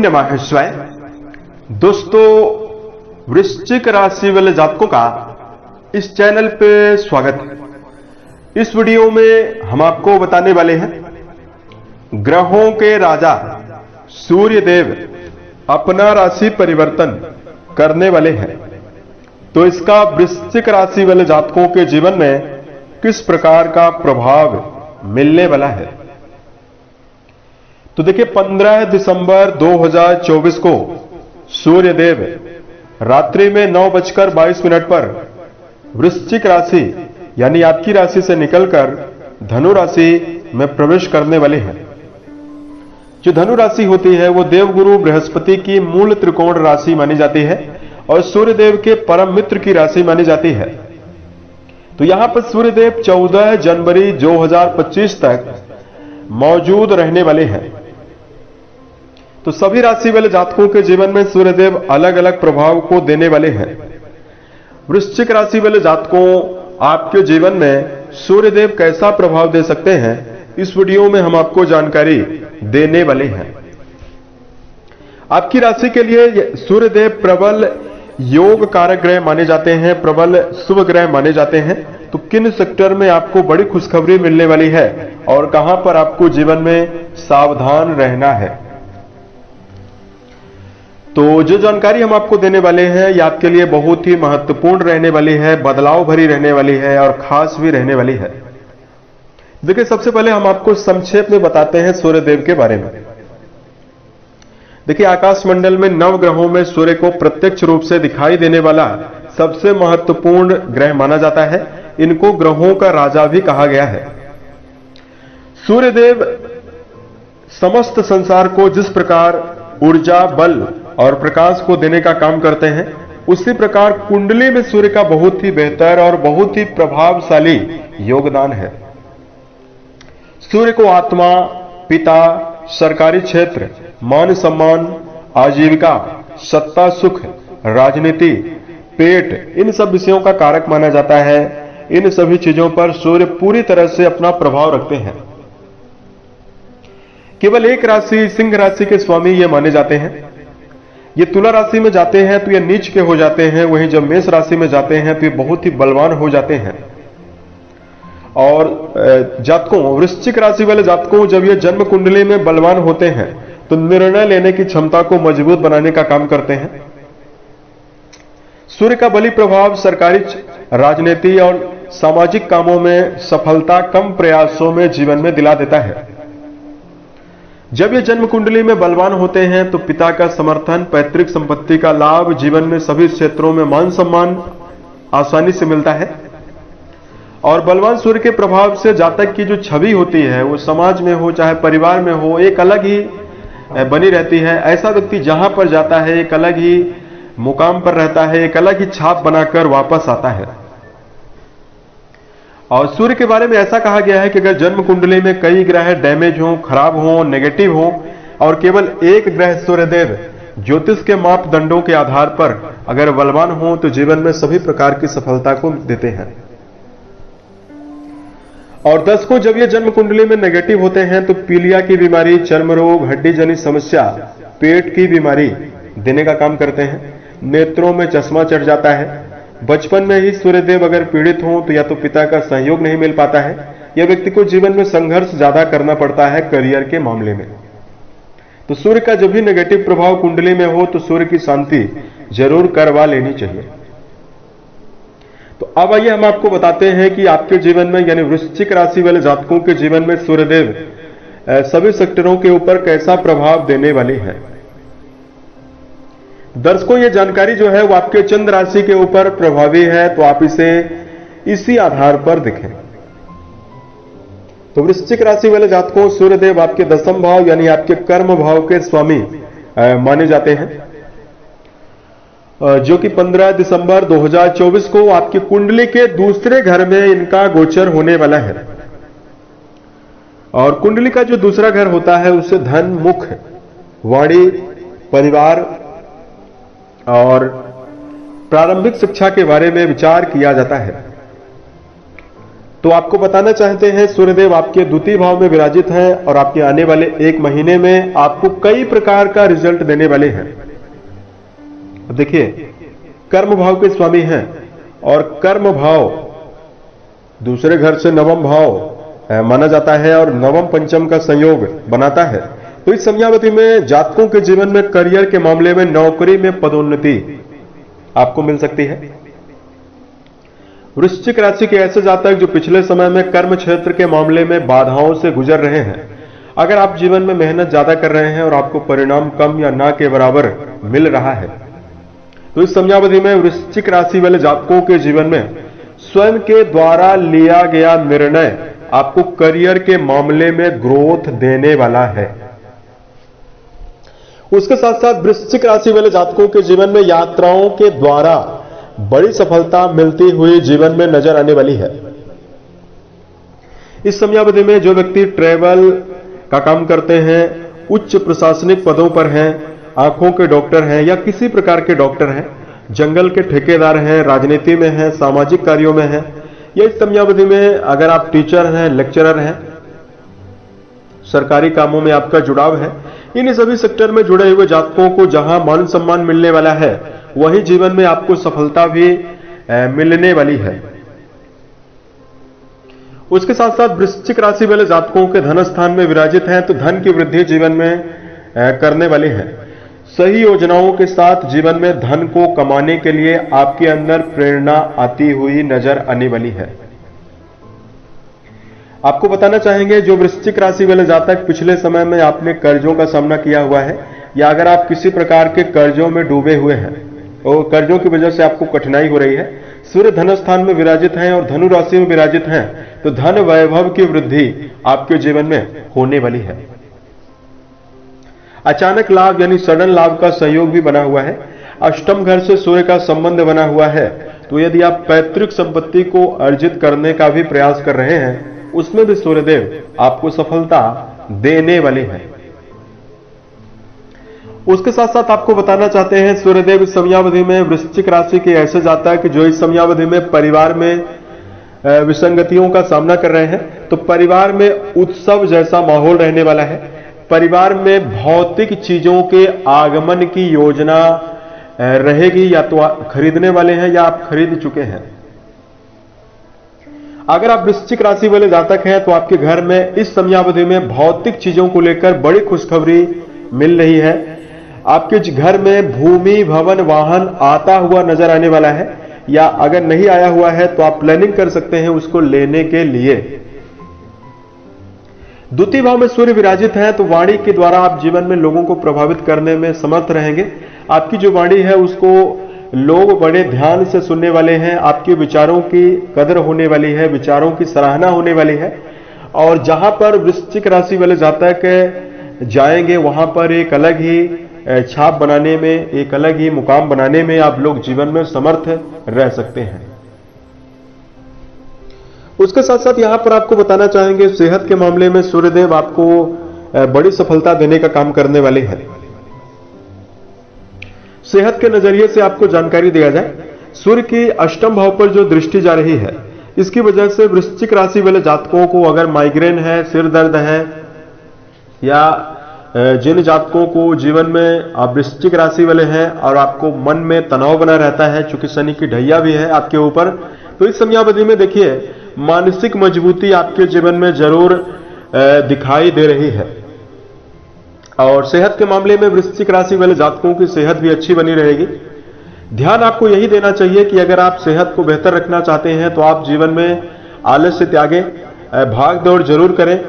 नमः शिवाय। दोस्तों, वृश्चिक राशि वाले जातकों का इस चैनल पे स्वागत है। इस वीडियो में हम आपको बताने वाले हैं ग्रहों के राजा सूर्य देव अपना राशि परिवर्तन करने वाले हैं, तो इसका वृश्चिक राशि वाले जातकों के जीवन में किस प्रकार का प्रभाव मिलने वाला है। तो देखिए, 15 दिसंबर 2024 को सूर्य देव रात्रि में 9:22 पर वृश्चिक राशि यानी आपकी राशि से निकलकर धनु राशि में प्रवेश करने वाले हैं। जो धनु राशि होती है वो देवगुरु बृहस्पति की मूल त्रिकोण राशि मानी जाती है और सूर्य देव के परम मित्र की राशि मानी जाती है। तो यहां पर सूर्य देव 14 जनवरी 2025 तक मौजूद रहने वाले हैं। तो सभी राशि वाले जातकों के जीवन में सूर्यदेव अलग अलग प्रभाव को देने वाले हैं। वृश्चिक राशि वाले जातकों, आपके जीवन में सूर्यदेव कैसा प्रभाव दे सकते हैं, इस वीडियो में हम आपको जानकारी देने वाले हैं। आपकी राशि के लिए सूर्यदेव प्रबल योग कारक ग्रह माने जाते हैं, प्रबल शुभ ग्रह माने जाते हैं। तो किन सेक्टर में आपको बड़ी खुशखबरी मिलने वाली है और कहां पर आपको जीवन में सावधान रहना है, तो जो जानकारी हम आपको देने वाले हैं ये आपके लिए बहुत ही महत्वपूर्ण रहने वाली है, बदलाव भरी रहने वाली है और खास भी रहने वाली है। देखिए, सबसे पहले हम आपको संक्षेप में बताते हैं सूर्यदेव के बारे में। देखिए, आकाश मंडल में नव ग्रहों में सूर्य को प्रत्यक्ष रूप से दिखाई देने वाला सबसे महत्वपूर्ण ग्रह माना जाता है। इनको ग्रहों का राजा भी कहा गया है। सूर्यदेव समस्त संसार को जिस प्रकार ऊर्जा, बल और प्रकाश को देने का काम करते हैं, उसी प्रकार कुंडली में सूर्य का बहुत ही बेहतर और बहुत ही प्रभावशाली योगदान है। सूर्य को आत्मा, पिता, सरकारी क्षेत्र, मान सम्मान, आजीविका, सत्ता, सुख, राजनीति, पेट, इन सब विषयों का कारक माना जाता है। इन सभी चीजों पर सूर्य पूरी तरह से अपना प्रभाव रखते हैं। केवल एक राशि सिंह राशि के स्वामी ये माने जाते हैं। ये तुला राशि में जाते हैं तो ये नीच के हो जाते हैं, वहीं जब मेष राशि में जाते हैं तो ये बहुत ही बलवान हो जाते हैं। और जातकों, वृश्चिक राशि वाले जातकों, जब ये जन्म कुंडली में बलवान होते हैं तो निर्णय लेने की क्षमता को मजबूत बनाने का काम करते हैं। सूर्य का बली प्रभाव सरकारी, राजनीति और सामाजिक कामों में सफलता कम प्रयासों में जीवन में दिला देता है। जब ये जन्म कुंडली में बलवान होते हैं तो पिता का समर्थन, पैतृक संपत्ति का लाभ, जीवन में सभी क्षेत्रों में मान सम्मान आसानी से मिलता है। और बलवान सूर्य के प्रभाव से जातक की जो छवि होती है वो समाज में हो चाहे परिवार में हो, एक अलग ही बनी रहती है। ऐसा व्यक्ति जहां पर जाता है एक अलग ही मुकाम पर रहता है, एक अलग ही छाप बनाकर वापस आता है। और सूर्य के बारे में ऐसा कहा गया है कि अगर जन्म कुंडली में कई ग्रह डैमेज हो, खराब हो, नेगेटिव हो और केवल एक ग्रह सूर्यदेव ज्योतिष के मापदंडों के आधार पर अगर बलवान हो तो जीवन में सभी प्रकार की सफलता को देते हैं। और 10 को जब ये जन्म कुंडली में नेगेटिव होते हैं तो पीलिया की बीमारी, चर्म रोग, हड्डी जनित समस्या, पेट की बीमारी देने का काम करते हैं। नेत्रों में चश्मा चढ़ जाता है। बचपन में ही सूर्यदेव अगर पीड़ित हो तो या तो पिता का सहयोग नहीं मिल पाता है या व्यक्ति को जीवन में संघर्ष ज्यादा करना पड़ता है करियर के मामले में। तो सूर्य का जब भी नेगेटिव प्रभाव कुंडली में हो तो सूर्य की शांति जरूर करवा लेनी चाहिए। तो अब आइए हम आपको बताते हैं कि आपके जीवन में यानी वृश्चिक राशि वाले जातकों के जीवन में सूर्यदेव सभी सेक्टरों के ऊपर कैसा प्रभाव देने वाले हैं। दर्शकों, ये जानकारी जो है वो आपके चंद्र राशि के ऊपर प्रभावी है, तो आप इसे इसी आधार पर देखें। तो वृश्चिक राशि वाले जातकों, सूर्यदेव आपके 10वें भाव यानी आपके कर्म भाव के स्वामी माने जाते हैं, जो कि 15 दिसंबर 2024 को आपकी कुंडली के दूसरे घर में इनका गोचर होने वाला है। और कुंडली का जो दूसरा घर होता है उससे धन, मुख, वाणी, परिवार और प्रारंभिक शिक्षा के बारे में विचार किया जाता है। तो आपको बताना चाहते हैं सूर्यदेव आपके द्वितीय भाव में विराजित हैं और आपके आने वाले 1 महीने में आपको कई प्रकार का रिजल्ट देने वाले हैं। अब देखिए, कर्म भाव के स्वामी हैं और कर्म भाव दूसरे घर से नवम भाव माना जाता है और नवम पंचम का संयोग बनाता है। तो इस समयावधि में जातकों के जीवन में करियर के मामले में नौकरी में पदोन्नति आपको मिल सकती है। वृश्चिक राशि के ऐसे जातक जो पिछले समय में कर्म क्षेत्र के मामले में बाधाओं से गुजर रहे हैं, अगर आप जीवन में मेहनत ज्यादा कर रहे हैं और आपको परिणाम कम या ना के बराबर मिल रहा है, तो इस समयावधि में वृश्चिक राशि वाले जातकों के जीवन में स्वयं के द्वारा लिया गया निर्णय आपको करियर के मामले में ग्रोथ देने वाला है। उसके साथ साथ वृश्चिक राशि वाले जातकों के जीवन में यात्राओं के द्वारा बड़ी सफलता मिलती हुई जीवन में नजर आने वाली है। इस समयावधि में जो व्यक्ति ट्रैवल का काम करते हैं, उच्च प्रशासनिक पदों पर हैं, आंखों के डॉक्टर हैं या किसी प्रकार के डॉक्टर हैं, जंगल के ठेकेदार हैं, राजनीति में हैं, सामाजिक कार्यों में हैं, या इस समयावधि में अगर आप टीचर हैं, लेक्चरर हैं, सरकारी कामों में आपका जुड़ाव है, इन सभी सेक्टर में जुड़े हुए जातकों को जहां मान सम्मान मिलने वाला है, वहीं जीवन में आपको सफलता भी मिलने वाली है। उसके साथ साथ वृश्चिक राशि वाले जातकों के धन स्थान में विराजित हैं, तो धन की वृद्धि जीवन में करने वाले हैं। सही योजनाओं के साथ जीवन में धन को कमाने के लिए आपके अंदर प्रेरणा आती हुई नजर आने वाली है। आपको बताना चाहेंगे, जो वृश्चिक राशि वाले जातक पिछले समय में आपने कर्जों का सामना किया हुआ है या अगर आप किसी प्रकार के कर्जों में डूबे हुए हैं और कर्जों की वजह से आपको कठिनाई हो रही है, सूर्य धन स्थान में विराजित हैं और धनु राशि में विराजित हैं, तो धन वैभव की वृद्धि आपके जीवन में होने वाली है। अचानक लाभ यानी सडन लाभ का सहयोग भी बना हुआ है। अष्टम घर से सूर्य का संबंध बना हुआ है, तो यदि आप पैतृक संपत्ति को अर्जित करने का भी प्रयास कर रहे हैं, उसमें भी सूर्यदेव आपको सफलता देने वाले हैं। उसके साथ साथ आपको बताना चाहते हैं, सूर्यदेव इस समयावधि में वृश्चिक राशि के ऐसे जातक जो इस समयावधि में परिवार में विसंगतियों का सामना कर रहे हैं, तो परिवार में उत्सव जैसा माहौल रहने वाला है। परिवार में भौतिक चीजों के आगमन की योजना रहेगी, या तो खरीदने वाले हैं या आप खरीद चुके हैं। अगर आप वृश्चिक राशि वाले जातक हैं, तो आपके घर में इस समयावधि में भौतिक चीजों को लेकर बड़ी खुशखबरी मिल रही है। आपके घर में भूमि, भवन, वाहन आता हुआ नजर आने वाला है, या अगर नहीं आया हुआ है तो आप प्लानिंग कर सकते हैं उसको लेने के लिए। द्वितीय भाव में सूर्य विराजित है, तो वाणी के द्वारा आप जीवन में लोगों को प्रभावित करने में समर्थ रहेंगे। आपकी जो वाणी है उसको लोग बड़े ध्यान से सुनने वाले हैं, आपके विचारों की कदर होने वाली है, विचारों की सराहना होने वाली है। और जहां पर वृश्चिक राशि वाले जातक जाएंगे, वहां पर एक अलग ही छाप बनाने में, एक अलग ही मुकाम बनाने में आप लोग जीवन में समर्थ रह सकते हैं। उसके साथ साथ यहां पर आपको बताना चाहेंगे, सेहत के मामले में सूर्यदेव आपको बड़ी सफलता देने का काम करने वाले हैं। सेहत के नजरिए से आपको जानकारी दिया जाए, सूर्य की अष्टम भाव पर जो दृष्टि जा रही है, इसकी वजह से वृश्चिक राशि वाले जातकों को अगर माइग्रेन है, सिर दर्द है, या जिन जातकों को जीवन में आप वृश्चिक राशि वाले हैं और आपको मन में तनाव बना रहता है, चूंकि शनि की ढैया भी है आपके ऊपर, तो इस समयावधि में देखिए मानसिक मजबूती आपके जीवन में जरूर दिखाई दे रही है। और सेहत के मामले में वृश्चिक राशि वाले जातकों की सेहत भी अच्छी बनी रहेगी। ध्यान आपको यही देना चाहिए कि अगर आप सेहत को बेहतर रखना चाहते हैं तो आप जीवन में आलस्य त्यागें, भाग दौड़ जरूर करें।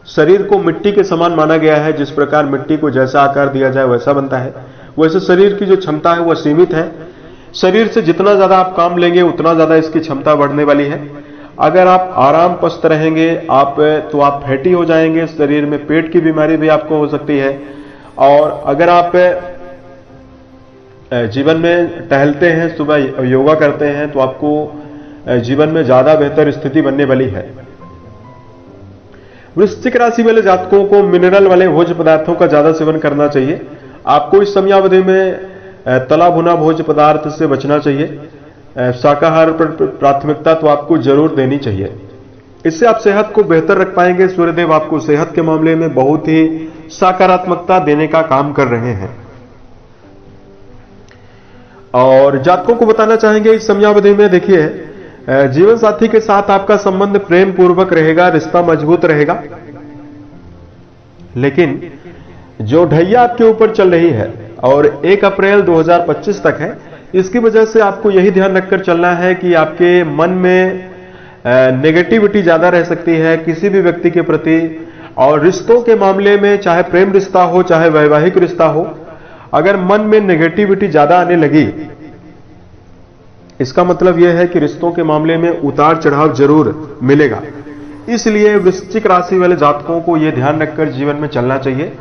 शरीर को मिट्टी के समान माना गया है, जिस प्रकार मिट्टी को जैसा आकार दिया जाए वैसा बनता है, वैसे शरीर की जो क्षमता है वह सीमित है। शरीर से जितना ज्यादा आप काम लेंगे उतना ज्यादा इसकी क्षमता बढ़ने वाली है। अगर आप आराम पस्त रहेंगे तो आप फैटी हो जाएंगे, शरीर में पेट की बीमारी भी आपको हो सकती है। और अगर आप जीवन में टहलते हैं, सुबह योगा करते हैं, तो आपको जीवन में ज्यादा बेहतर स्थिति बनने वाली है। वृश्चिक राशि वाले जातकों को मिनरल वाले भोज्य पदार्थों का ज्यादा सेवन करना चाहिए। आपको इस समयावधि में तला भुना भोज्य पदार्थ से बचना चाहिए। शाकाहार पर प्राथमिकता तो आपको जरूर देनी चाहिए। इससे आप सेहत को बेहतर रख पाएंगे। सूर्यदेव आपको सेहत के मामले में बहुत ही सकारात्मकता देने का काम कर रहे हैं। और जातकों को बताना चाहेंगे इस समयावधि में, देखिए जीवन साथी के साथ आपका संबंध प्रेम पूर्वक रहेगा, रिश्ता मजबूत रहेगा, लेकिन जो ढैया आपके ऊपर चल रही है और 1 अप्रैल 2025 तक है, इसकी वजह से आपको यही ध्यान रखकर चलना है कि आपके मन में नेगेटिविटी ज्यादा रह सकती है किसी भी व्यक्ति के प्रति। और रिश्तों के मामले में, चाहे प्रेम रिश्ता हो चाहे वैवाहिक रिश्ता हो, अगर मन में नेगेटिविटी ज्यादा आने लगी, इसका मतलब यह है कि रिश्तों के मामले में उतार चढ़ाव जरूर मिलेगा। इसलिए वृश्चिक राशि वाले जातकों को यह ध्यान रखकर जीवन में चलना चाहिए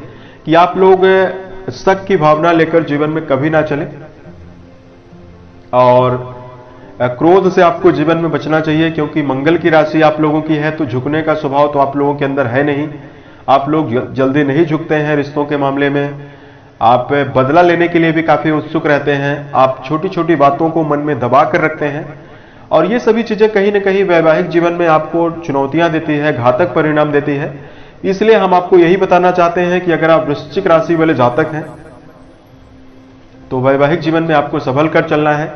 कि आप लोग शक की भावना लेकर जीवन में कभी ना चलें, और क्रोध से आपको जीवन में बचना चाहिए, क्योंकि मंगल की राशि आप लोगों की है, तो झुकने का स्वभाव तो आप लोगों के अंदर है नहीं। आप लोग जल्दी नहीं झुकते हैं रिश्तों के मामले में। आप बदला लेने के लिए भी काफी उत्सुक रहते हैं। आप छोटी छोटी बातों को मन में दबा कर रखते हैं, और ये सभी चीजें कहीं ना कहीं वैवाहिक जीवन में आपको चुनौतियां देती है, घातक परिणाम देती है। इसलिए हम आपको यही बताना चाहते हैं कि अगर आप वृश्चिक राशि वाले जातक हैं तो वैवाहिक जीवन में आपको संभल कर चलना है।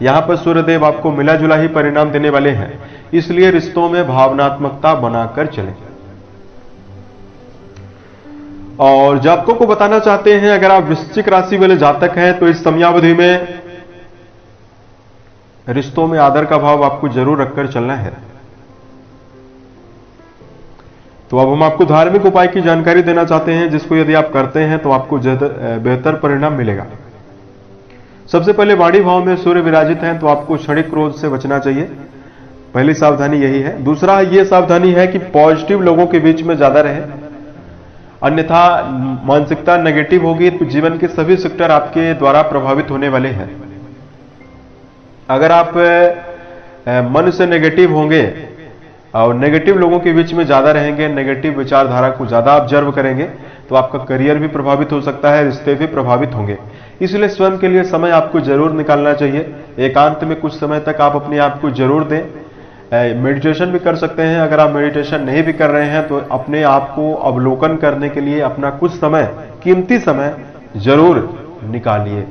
यहां पर सूर्यदेव आपको मिला जुला ही परिणाम देने वाले हैं, इसलिए रिश्तों में भावनात्मकता बनाकर चलें। और जातकों को बताना चाहते हैं, अगर आप वृश्चिक राशि वाले जातक हैं तो इस समयावधि में रिश्तों में आदर का भाव आपको जरूर रखकर चलना है। तो अब हम आपको धार्मिक उपाय की जानकारी देना चाहते हैं, जिसको यदि आप करते हैं तो आपको बेहतर परिणाम मिलेगा। सबसे पहले वाणी भाव में सूर्य विराजित हैं तो आपको क्षणिक क्रोध से बचना चाहिए, पहली सावधानी यही है। दूसरा ये सावधानी है कि पॉजिटिव लोगों के बीच में ज्यादा रहे, अन्यथा मानसिकता नेगेटिव होगी तो जीवन के सभी सेक्टर आपके द्वारा प्रभावित होने वाले हैं। अगर आप मन से नेगेटिव होंगे और नेगेटिव लोगों के बीच में ज्यादा रहेंगे, नेगेटिव विचारधारा को ज्यादा ऑब्जर्व करेंगे, तो आपका करियर भी प्रभावित हो सकता है, रिश्ते भी प्रभावित होंगे। इसलिए स्वयं के लिए समय आपको जरूर निकालना चाहिए। एकांत में कुछ समय तक आप अपने आप को जरूर दें। मेडिटेशन भी कर सकते हैं। अगर आप मेडिटेशन नहीं भी कर रहे हैं तो अपने आप को अवलोकन करने के लिए अपना कुछ समय, कीमती समय जरूर निकालिए।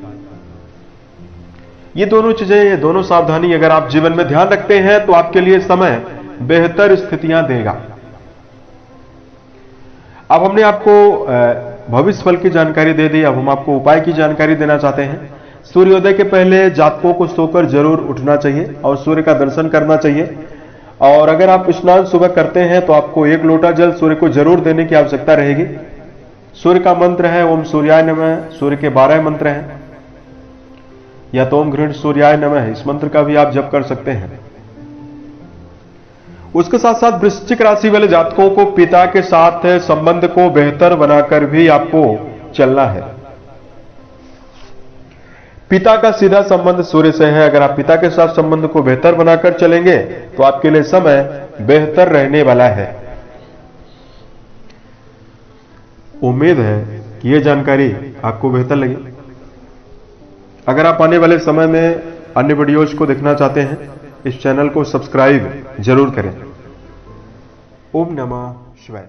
ये दोनों चीजें, ये दोनों सावधानी अगर आप जीवन में ध्यान रखते हैं तो आपके लिए समय बेहतर स्थितियां देगा। अब हमने आपको भविष्य फल की जानकारी दे दी, अब हम आपको उपाय की जानकारी देना चाहते हैं। सूर्योदय के पहले जातकों को सोकर जरूर उठना चाहिए और सूर्य का दर्शन करना चाहिए। और अगर आप स्नान सुबह करते हैं तो आपको 1 लोटा जल सूर्य को जरूर देने की आवश्यकता रहेगी। सूर्य का मंत्र है ओम सूर्याय नमः। सूर्य के 12 मंत्र हैं, या तो ओम घृण सूर्याय नमः, इस मंत्र का भी आप जप कर सकते हैं। उसके साथ साथ वृश्चिक राशि वाले जातकों को पिता के साथ संबंध को बेहतर बनाकर भी आपको चलना है। पिता का सीधा संबंध सूर्य से है। अगर आप पिता के साथ संबंध को बेहतर बनाकर चलेंगे तो आपके लिए समय बेहतर रहने वाला है। उम्मीद है कि यह जानकारी आपको बेहतर लगी। अगर आप आने वाले समय में अन्य वीडियोज को देखना चाहते हैं, इस चैनल को सब्सक्राइब जरूर करें। ओम नमः शिवाय।